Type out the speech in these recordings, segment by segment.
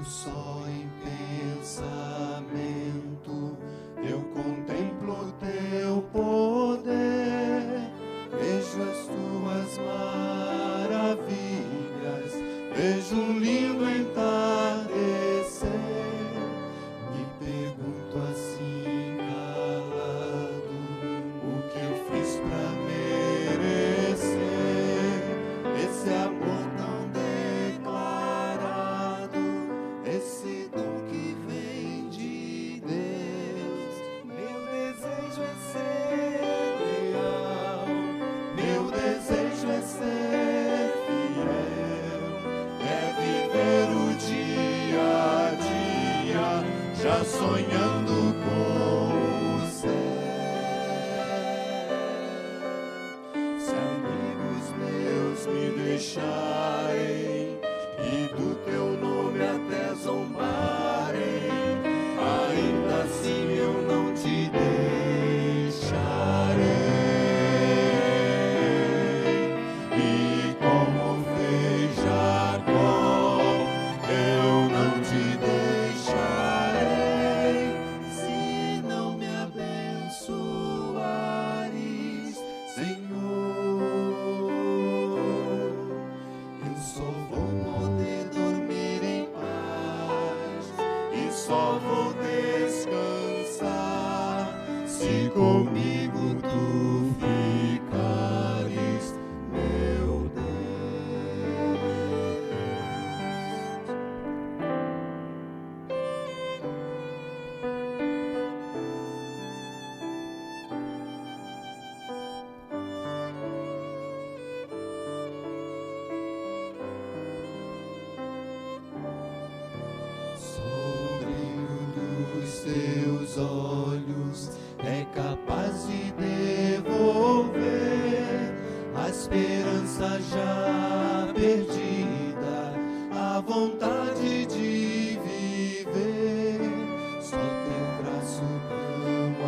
Só em pensamento eu contemplo teu poder, vejo as tuas maravilhas, vejo um lindo entardecer. Me pergunto assim calado, o que eu fiz pra merecer esse amor tão declarado, esse dom que vem de Deus. Meu desejo é ser leal, meu desejo é ser fiel, é viver o dia a dia, já sonhando com o céu. Se amigos meus me deixarem e do teu nome até zombarem, ainda assim eu não te deixarei. E como fez Jacó, eu não te deixarei, se não me abençoares, Senhor. Eu só vou poder dormir em paz e só vou descansar se comigo tu ficares, meu Só o brilho dos teus olhos é capaz de devolver a esperança já perdida, a vontade de viver. Só teu braço, tão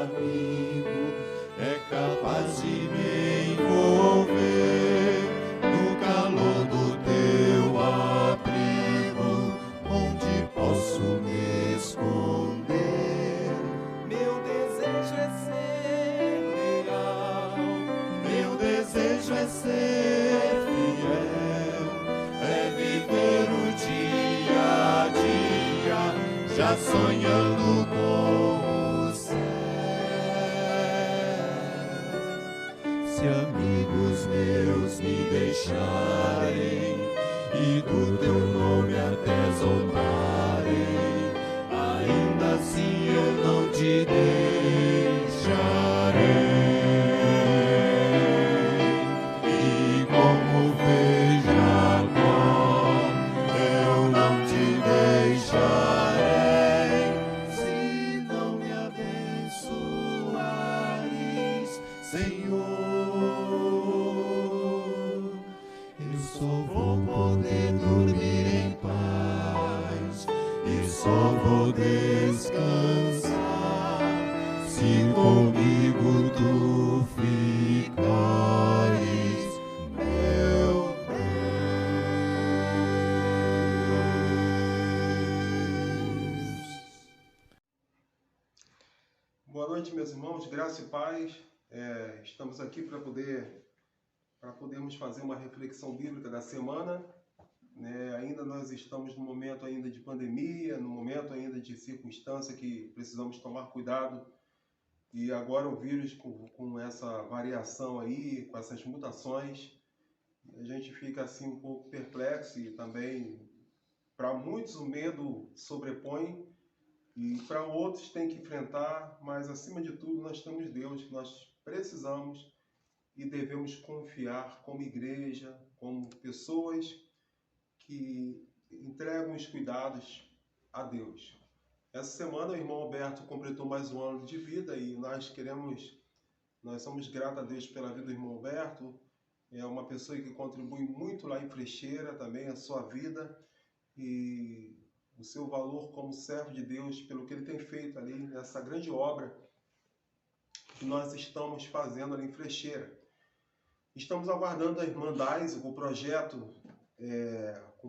amigo, é capaz de me envolver no calor do teu abrigo, onde posso me esconder. Meu desejo é ser leal, meu desejo é ser fiel, é viver o dia a dia, já sonhando com o céu. Se amigos meus me deixarem e do teu nome até zombarem, ainda assim eu não te deixarei. E como fez Jacó, eu não te deixarei, se não me abençoares, Senhor. Eu só vou poder dormir em paz e só vou descansar se comigo tu ficares, meu Deus. Boa noite, meus irmãos, graça e paz. Estamos aqui para podermos fazer uma reflexão bíblica da semana, né? Ainda nós estamos no momento ainda de pandemia, no momento ainda de circunstância que precisamos tomar cuidado. E agora o vírus com essa variação aí, com essas mutações, a gente fica assim um pouco perplexo e também, para muitos, o medo sobrepõe e para outros tem que enfrentar, mas acima de tudo nós temos Deus que nós precisamos e devemos confiar como igreja, como pessoas que entregam os cuidados a Deus. Essa semana o irmão Alberto completou mais um ano de vida e nós somos gratos a Deus pela vida do irmão Alberto. É uma pessoa que contribui muito lá em Frecheira também, a sua vida e o seu valor como servo de Deus, pelo que ele tem feito ali nessa grande obra que nós estamos fazendo ali em Frecheira. Estamos aguardando a irmã Daisy com o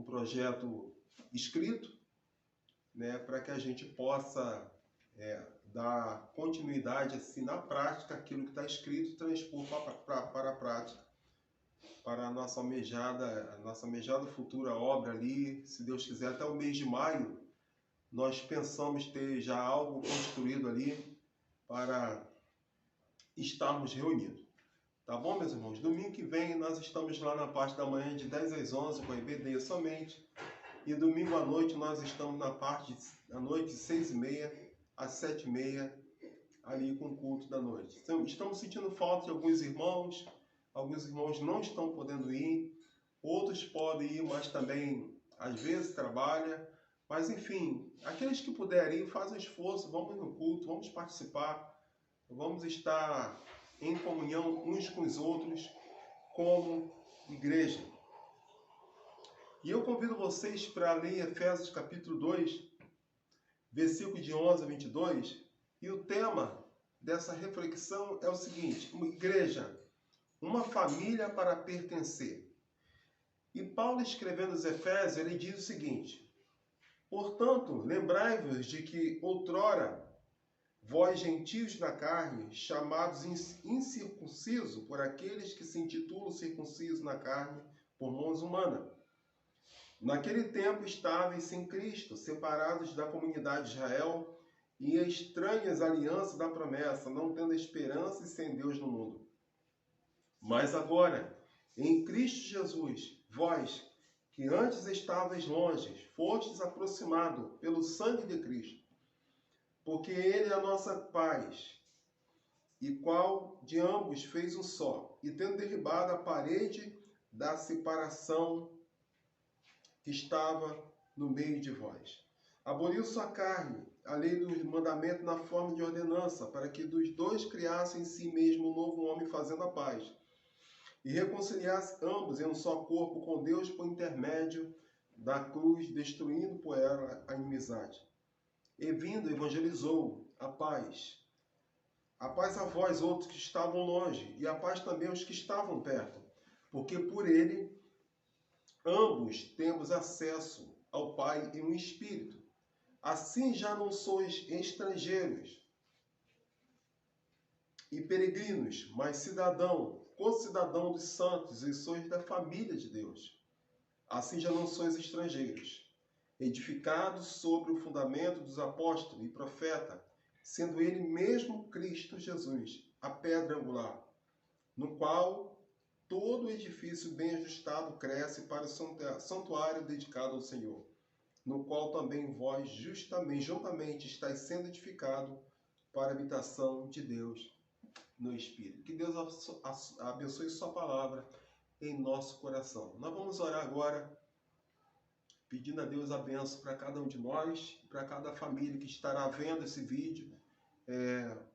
projeto escrito, né, para que a gente possa dar continuidade assim na prática aquilo que está escrito e transpor para a prática, para a nossa almejada futura obra ali, se Deus quiser, até o mês de maio, nós pensamos ter já algo construído ali para estarmos reunidos. Tá bom, meus irmãos? Domingo que vem nós estamos lá na parte da manhã de 10 às 11 com a EBD somente. E domingo à noite nós estamos na parte da noite de 6h30 às 7h30 ali com o culto da noite. Então, estamos sentindo falta de alguns irmãos não estão podendo ir, outros podem ir, mas também às vezes trabalham. Mas enfim, aqueles que puderem ir, fazem esforço, vamos no culto, vamos participar, vamos estar em comunhão uns com os outros como igreja. E eu convido vocês para ler Efésios capítulo 2, versículo de 11 a 22, e o tema dessa reflexão é o seguinte: uma igreja, uma família para pertencer. E Paulo, escrevendo aos Efésios, ele diz o seguinte: portanto, lembrai-vos de que outrora, vós gentios da carne, chamados incircunciso por aqueles que se intitulam circuncisos na carne por mãos humanas, naquele tempo estáveis sem Cristo, separados da comunidade de Israel e estranhas alianças da promessa, não tendo esperança e sem Deus no mundo. Mas agora, em Cristo Jesus, vós, que antes estáveis longe, fostes aproximados pelo sangue de Cristo, porque Ele é a nossa paz, e qual de ambos fez um só, e tendo derribado a parede da separação que estava no meio de vós, aboliu sua carne, a lei do mandamento na forma de ordenança, para que dos dois criassem em si mesmo um novo homem, fazendo a paz, e reconciliasse ambos em um só corpo com Deus por intermédio da cruz, destruindo por ela a inimizade. E vindo, evangelizou a paz a vós outros que estavam longe, e a paz também aos que estavam perto, porque por ele ambos temos acesso ao Pai em um Espírito. Assim já não sois estrangeiros e peregrinos, mas concidadão dos santos, e sois da família de Deus. Assim já não sois estrangeiros, edificados sobre o fundamento dos apóstolos e profetas, sendo ele mesmo Cristo Jesus, a pedra angular, no qual todo o edifício bem ajustado cresce para o santuário dedicado ao Senhor, no qual também vós juntamente estáis sendo edificado para a habitação de Deus no Espírito. Que Deus abençoe sua palavra em nosso coração. Nós vamos orar agora, pedindo a Deus a bênção para cada um de nós, para cada família que estará vendo esse vídeo,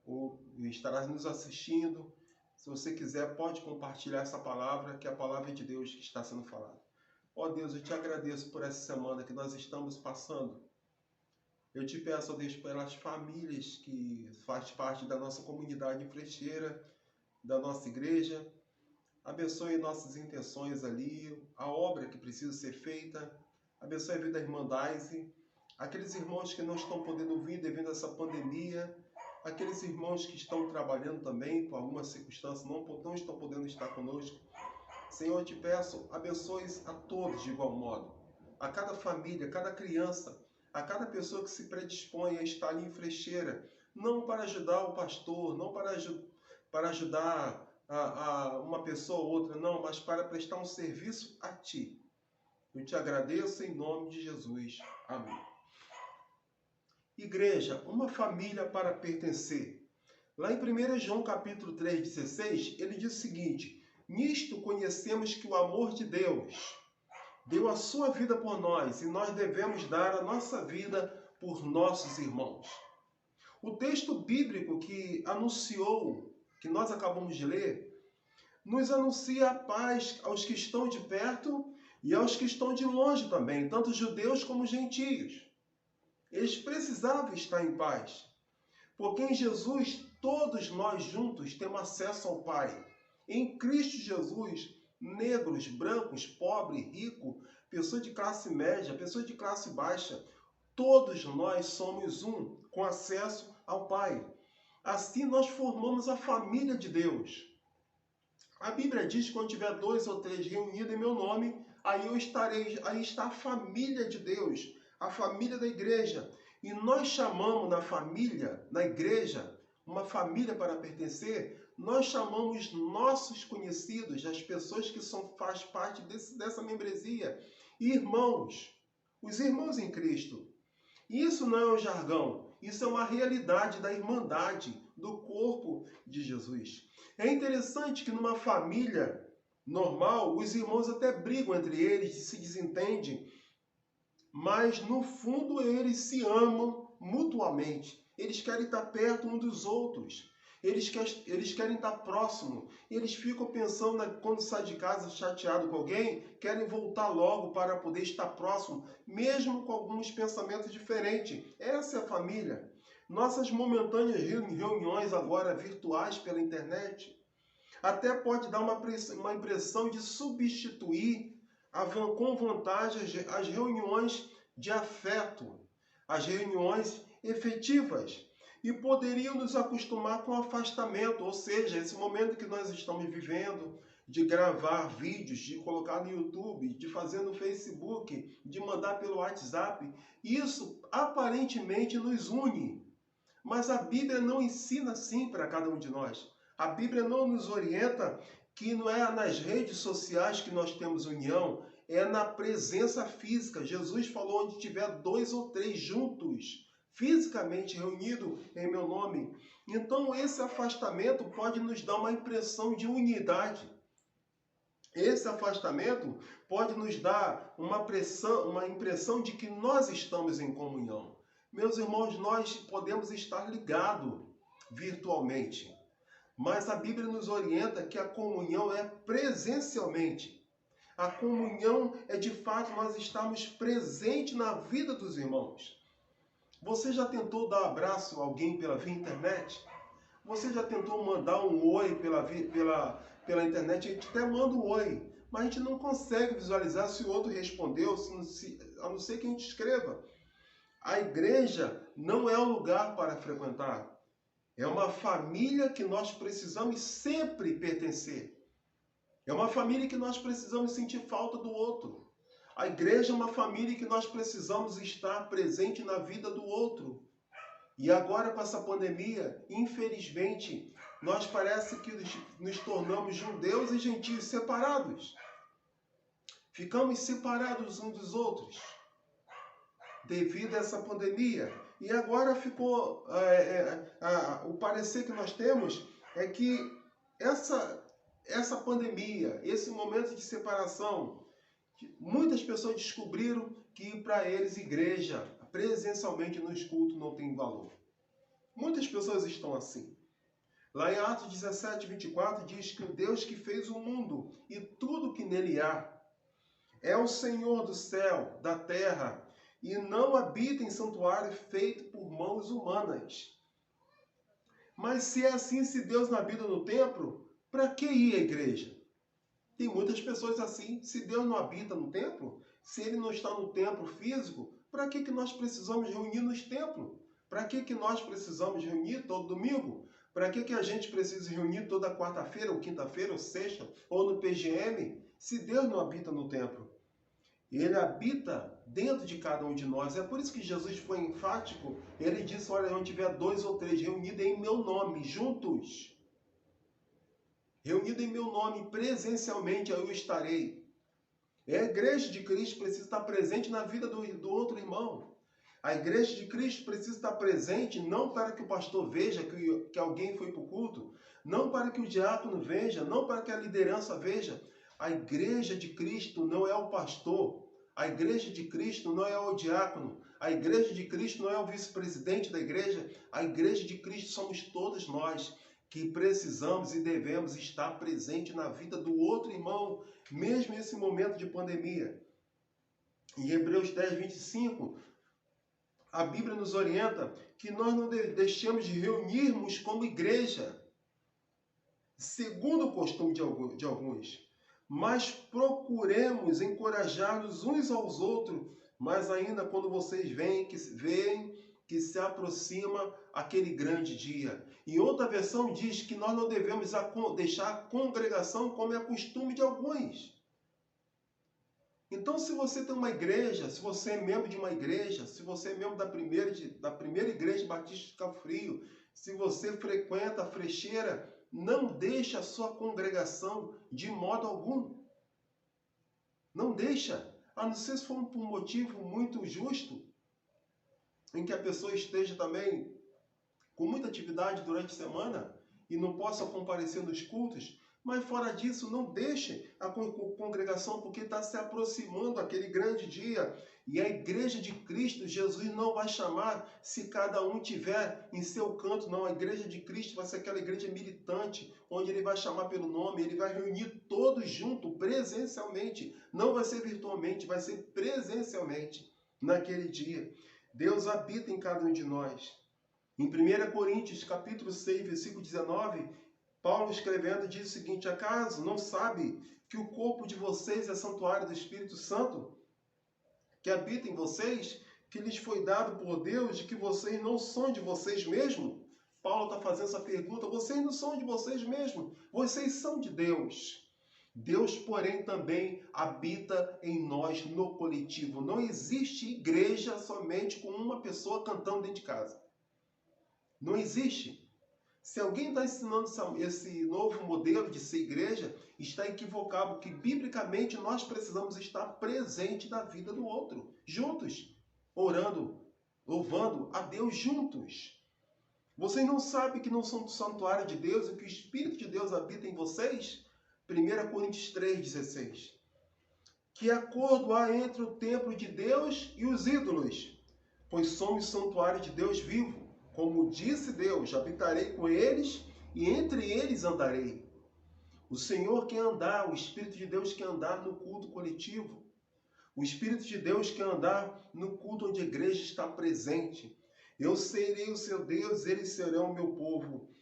ou estará nos assistindo. Se você quiser, pode compartilhar essa palavra, que é a palavra de Deus que está sendo falada. Ó Deus, eu te agradeço por essa semana que nós estamos passando. Eu te peço, ó Deus, pelas famílias que fazem parte da nossa comunidade frecheira, da nossa igreja. Abençoe nossas intenções ali, a obra que precisa ser feita. Abençoe a vida da irmã Daisy, aqueles irmãos que não estão podendo vir devido a essa pandemia, aqueles irmãos que estão trabalhando também, por alguma circunstância, não estão podendo estar conosco. Senhor, eu te peço, abençoe a todos de igual modo, a cada família, a cada criança, a cada pessoa que se predispõe a estar ali em frecheira, não para ajudar o pastor, não para ajudar uma pessoa ou outra, não, mas para prestar um serviço a Ti. Eu te agradeço em nome de Jesus. Amém. Igreja, uma família para pertencer. Lá em 1 João capítulo 3,16, ele diz o seguinte: nisto conhecemos que o amor de Deus deu a sua vida por nós, e nós devemos dar a nossa vida por nossos irmãos. O texto bíblico que nós acabamos de ler, nos anuncia a paz aos que estão de perto e aos que estão de longe também, tanto judeus como gentios. Eles precisavam estar em paz, porque em Jesus todos nós juntos temos acesso ao Pai. Em Cristo Jesus, negros, brancos, pobre, rico, pessoa de classe média, pessoa de classe baixa, Todos nós somos um, com acesso ao Pai. Assim nós formamos a família de Deus. A Bíblia diz que quando tiver 2 ou 3 reunidos em meu nome, aí eu estarei. Aí está a família de Deus, a família da igreja. E nós chamamos na família, na igreja, uma família para pertencer, nós chamamos nossos conhecidos, as pessoas que faz parte dessa membresia, irmãos, os irmãos em Cristo. Isso não é um jargão, isso é uma realidade da irmandade, do corpo de Jesus. É interessante que numa família normal, os irmãos até brigam entre eles, se desentendem, mas no fundo eles se amam mutuamente. Eles querem estar perto um dos outros. Eles querem estar próximo. Eles ficam pensando, quando sai de casa chateado com alguém, querem voltar logo para poder estar próximo, mesmo com alguns pensamentos diferentes. Essa é a família. Nossas momentâneas reuniões agora virtuais pela internet até pode dar uma impressão de substituir com vantagem as reuniões de afeto, as reuniões efetivas. E poderiam nos acostumar com o afastamento, ou seja, esse momento que nós estamos vivendo, de gravar vídeos, de colocar no YouTube, de fazer no Facebook, de mandar pelo WhatsApp, isso aparentemente nos une. Mas a Bíblia não ensina assim para cada um de nós. A Bíblia não nos orienta que não é nas redes sociais que nós temos união, é na presença física. Jesus falou: onde tiver 2 ou 3 juntos, fisicamente reunido em meu nome. Então esse afastamento pode nos dar uma impressão de unidade. Esse afastamento pode nos dar uma impressão de que nós estamos em comunhão. Meus irmãos, nós podemos estar ligados virtualmente, mas a Bíblia nos orienta que a comunhão é presencialmente. A comunhão é de fato nós estarmos presentes na vida dos irmãos. Você já tentou dar abraço a alguém via internet? Você já tentou mandar um oi pela internet? A gente até manda um oi, mas a gente não consegue visualizar se o outro respondeu, a não ser que a gente escreva. A igreja não é um lugar para frequentar. É uma família que nós precisamos sempre pertencer. É uma família que nós precisamos sentir falta do outro. A igreja é uma família que nós precisamos estar presente na vida do outro. E agora com essa pandemia, infelizmente, nós parece que nos tornamos judeus e gentios separados. Ficamos separados uns dos outros devido a essa pandemia. E agora ficou, o parecer que nós temos é que essa pandemia, esse momento de separação, muitas pessoas descobriram que para eles igreja, presencialmente nos cultos, não tem valor. Muitas pessoas estão assim. Lá em Atos 17, 24, diz que o Deus que fez o mundo e tudo que nele há é o Senhor do céu, da terra, e não habita em santuário feito por mãos humanas. Mas se é assim, se Deus não habita no templo, para que ir à igreja? Tem muitas pessoas assim. Se Deus não habita no templo, se Ele não está no templo físico, para que nós precisamos reunir nos templos? Para que nós precisamos reunir todo domingo? Para que a gente precisa reunir toda quarta-feira, ou quinta-feira, ou sexta, ou no PGM, se Deus não habita no templo? Ele habita dentro de cada um de nós. É por isso que Jesus foi enfático. Ele disse: olha, onde tiver 2 ou 3 reunidos em meu nome, juntos, reunido em meu nome, presencialmente, eu estarei. A igreja de Cristo precisa estar presente na vida do outro irmão. A igreja de Cristo precisa estar presente não para que o pastor veja que alguém foi para o culto, não para que o diácono veja, não para que a liderança veja. A igreja de Cristo não é o pastor. A igreja de Cristo não é o diácono. A igreja de Cristo não é o vice-presidente da igreja. A igreja de Cristo somos todos nós que precisamos e devemos estar presente na vida do outro irmão, mesmo nesse momento de pandemia. Em Hebreus 10, 25, a Bíblia nos orienta que nós não deixemos de reunirmos como igreja, segundo o costume de alguns, mas procuremos encorajar-nos uns aos outros, mais ainda quando vocês veem que se aproxima aquele grande dia. Em outra versão diz que nós não devemos deixar a congregação como é costume de alguns. Então, se você tem uma igreja, se você é membro de uma igreja, se você é membro da primeira igreja Batista de Cabo Frio, se você frequenta a Frecheira, não deixe a sua congregação de modo algum. Não deixa, a não ser se for por um motivo muito justo, em que a pessoa esteja também com muita atividade durante a semana e não possa comparecer nos cultos. Mas fora disso, não deixe a congregação, porque está se aproximando aquele grande dia. E a igreja de Cristo, Jesus não vai chamar se cada um tiver em seu canto, não. A igreja de Cristo vai ser aquela igreja militante, onde ele vai chamar pelo nome, ele vai reunir todos juntos, presencialmente. Não vai ser virtualmente, vai ser presencialmente naquele dia. Deus habita em cada um de nós. Em 1 Coríntios, capítulo 6, versículo 19, Paulo escrevendo diz o seguinte: acaso não sabe que o corpo de vocês é santuário do Espírito Santo, que habita em vocês, que lhes foi dado por Deus, de que vocês não são de vocês mesmos? Paulo está fazendo essa pergunta: vocês não são de vocês mesmos, vocês são de Deus. Deus, porém, também habita em nós no coletivo. Não existe igreja somente com uma pessoa cantando dentro de casa. Não existe. Se alguém está ensinando esse novo modelo de ser igreja, está equivocado, porque biblicamente nós precisamos estar presente na vida do outro, juntos, orando, louvando a Deus juntos. Vocês não sabem que não são do santuário de Deus e que o Espírito de Deus habita em vocês? 1 Coríntios 3,16. Que acordo há entre o templo de Deus e os ídolos? Pois somos santuário de Deus vivo. Como disse Deus, habitarei com eles e entre eles andarei. O Senhor quer andar, o Espírito de Deus quer andar no culto coletivo. O Espírito de Deus quer andar no culto onde a igreja está presente. Eu serei o seu Deus, eles serão o meu povo.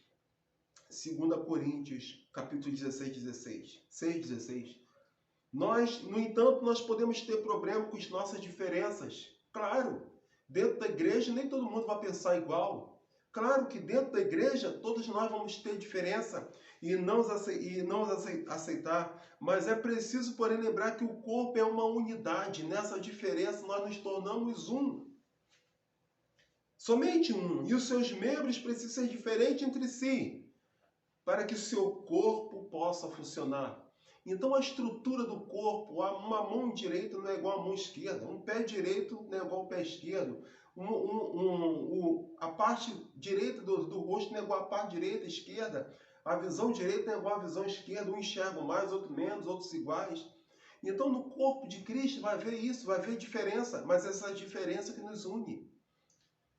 2 Coríntios, capítulo 6:16. No entanto, nós podemos ter problema com as nossas diferenças. Claro. Dentro da igreja, nem todo mundo vai pensar igual. Claro que dentro da igreja, todos nós vamos ter diferença e não aceitar. Mas é preciso, porém, lembrar que o corpo é uma unidade. Nessa diferença, nós nos tornamos um. Somente um. E os seus membros precisam ser diferentes entre si, para que o seu corpo possa funcionar. Então, a estrutura do corpo, uma mão direita não é igual à mão esquerda, um pé direito não é igual ao pé esquerdo, a parte direita do rosto não é igual à parte direita e esquerda, a visão direita não é igual à visão esquerda, um enxerga mais, outro menos, outros iguais. Então, no corpo de Cristo vai haver isso, vai haver diferença, mas essa diferença que nos une.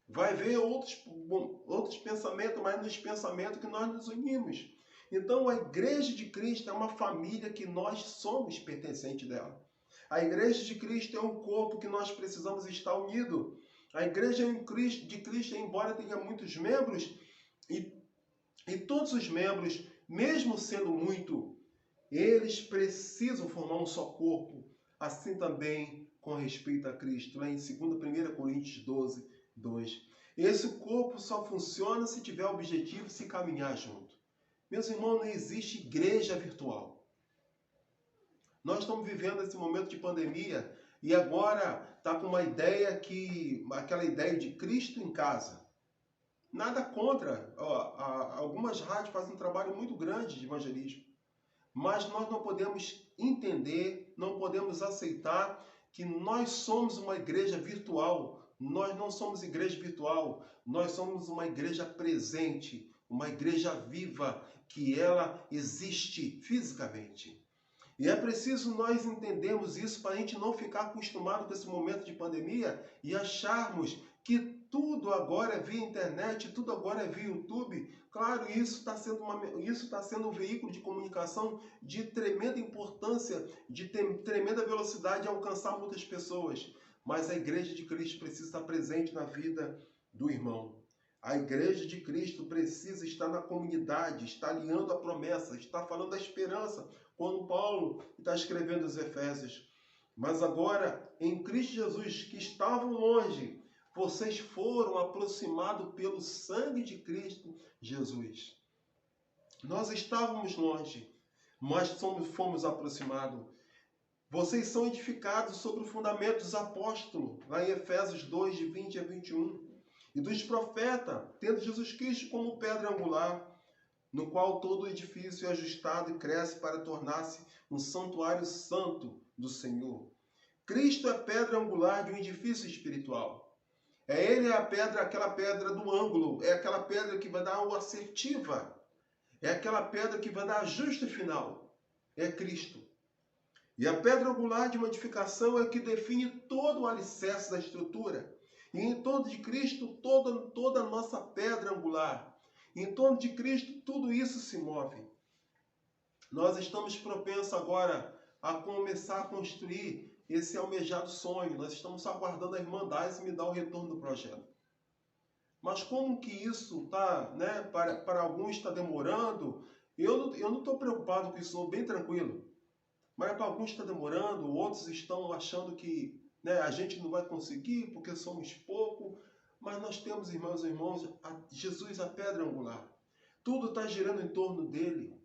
Vai haver outros pensamentos, mas nos pensamentos que nós nos unimos. Então, a igreja de Cristo é uma família que nós somos pertencentes dela. A igreja de Cristo é um corpo que nós precisamos estar unidos. A igreja de Cristo, embora tenha muitos membros, e todos os membros, mesmo sendo muito, eles precisam formar um só corpo. Assim também com respeito a Cristo. Lá em 1 Coríntios 12:2. Esse corpo só funciona se tiver o objetivo de se caminhar junto. Meus irmãos, não existe igreja virtual. Nós estamos vivendo esse momento de pandemia e agora está com aquela ideia de Cristo em casa. Nada contra. Algumas rádios fazem um trabalho muito grande de evangelismo. Mas nós não podemos entender, não podemos aceitar que nós somos uma igreja virtual. Nós não somos igreja virtual, nós somos uma igreja presente, uma igreja viva, que ela existe fisicamente. E é preciso nós entendermos isso para a gente não ficar acostumado com esse momento de pandemia e acharmos que tudo agora é via internet, tudo agora é via YouTube. Claro, isso está sendo um veículo de comunicação de tremenda importância, de tremenda velocidade de alcançar muitas pessoas. Mas a igreja de Cristo precisa estar presente na vida do irmão. A igreja de Cristo precisa estar na comunidade, está alinhando a promessa, está falando da esperança. Quando Paulo está escrevendo os Efésios, Mas agora, em Cristo Jesus, que estavam longe, vocês foram aproximados pelo sangue de Cristo Jesus. Nós estávamos longe, mas fomos aproximados. Vocês são edificados sobre o fundamento dos apóstolos, lá em Efésios 2, de 20 a 21. E dos profetas, tendo Jesus Cristo como pedra angular, no qual todo o edifício é ajustado e cresce para tornar-se um santuário santo do Senhor. Cristo é pedra angular de um edifício espiritual. Ele é a pedra, aquela pedra do ângulo, é aquela pedra que vai dar a assertiva, é aquela pedra que vai dar ajuste final. É Cristo. E a pedra angular de uma edificação é o que define todo o alicerce da estrutura. E em torno de Cristo, toda a nossa pedra angular. Em torno de Cristo, tudo isso se move. Nós estamos propensos agora a começar a construir esse almejado sonho. Nós estamos aguardando a Irmandade me dar o retorno do projeto. Mas como que isso está, né? Para alguns está demorando. Eu não estou preocupado com isso, estou bem tranquilo. Mas para alguns está demorando, outros estão achando que, né, a gente não vai conseguir porque somos pouco. Mas nós temos, irmãos e irmãos, Jesus, a pedra angular. Tudo está girando em torno dele.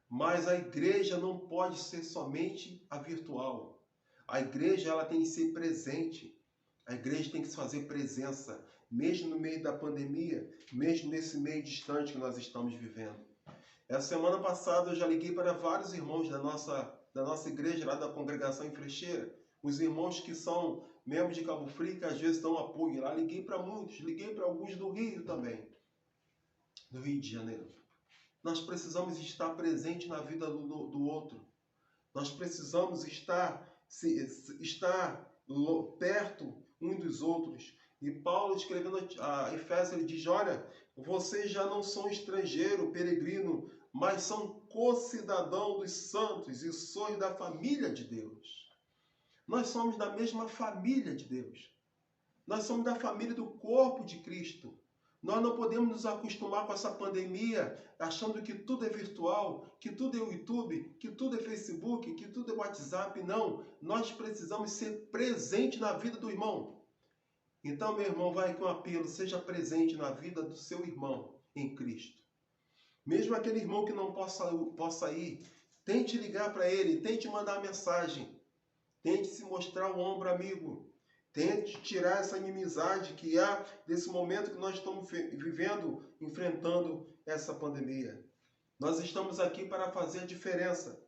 Mas a igreja não pode ser somente a virtual. A igreja ela tem que ser presente. A igreja tem que se fazer presença, mesmo no meio da pandemia, mesmo nesse meio distante que nós estamos vivendo. Essa semana passada eu já liguei para vários irmãos da nossa igreja, lá da congregação em Frecheira, os irmãos que são membros de Cabo Frio, que às vezes dão apoio lá. Liguei para muitos, liguei para alguns do Rio também, do Rio de Janeiro. Nós precisamos estar presente na vida do outro. Nós precisamos estar perto uns dos outros. E Paulo, escrevendo a Efésios, ele diz, olha, vocês já não são estrangeiro, peregrino, mas são co-cidadão dos santos e sois da família de Deus. Nós somos da mesma família de Deus. Nós somos da família do corpo de Cristo. Nós não podemos nos acostumar com essa pandemia achando que tudo é virtual, que tudo é YouTube, que tudo é Facebook, que tudo é WhatsApp. Não, nós precisamos ser presente na vida do irmão. Então, meu irmão, vai com apelo, seja presente na vida do seu irmão em Cristo. Mesmo aquele irmão que não possa ir, tente ligar para ele, tente mandar mensagem, tente se mostrar o ombro amigo. Tente tirar essa inimizade que há desse momento que nós estamos vivendo, enfrentando essa pandemia. Nós estamos aqui para fazer a diferença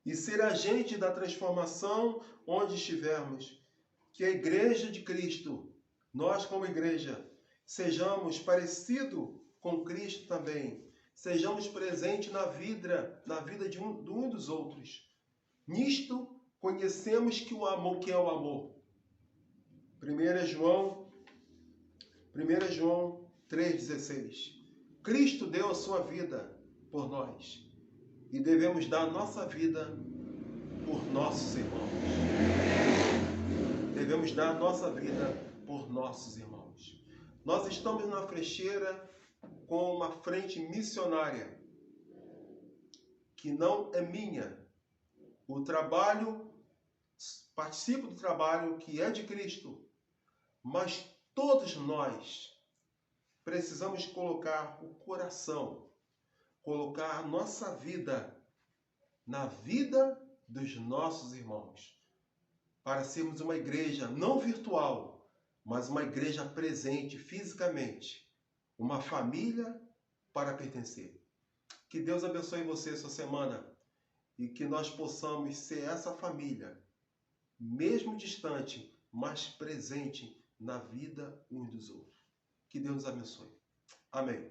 e ser agente da transformação onde estivermos. Que a igreja de Cristo, nós como igreja, sejamos parecidos com Cristo também. Sejamos presentes na vida de um dos outros. Nisto conhecemos que é o amor. 1 João 3,16. Cristo deu a sua vida por nós e devemos dar a nossa vida por nossos irmãos. Devemos dar a nossa vida por nossos irmãos. Nós estamos na Frecheira com uma frente missionária que não é minha. O trabalho, participo do trabalho que é de Cristo. Mas todos nós precisamos colocar o coração, colocar a nossa vida na vida dos nossos irmãos, para sermos uma igreja não virtual, mas uma igreja presente fisicamente, uma família para pertencer. Que Deus abençoe você essa semana e que nós possamos ser essa família, mesmo distante, mas presente na vida uns dos outros. Que Deus nos abençoe. Amém.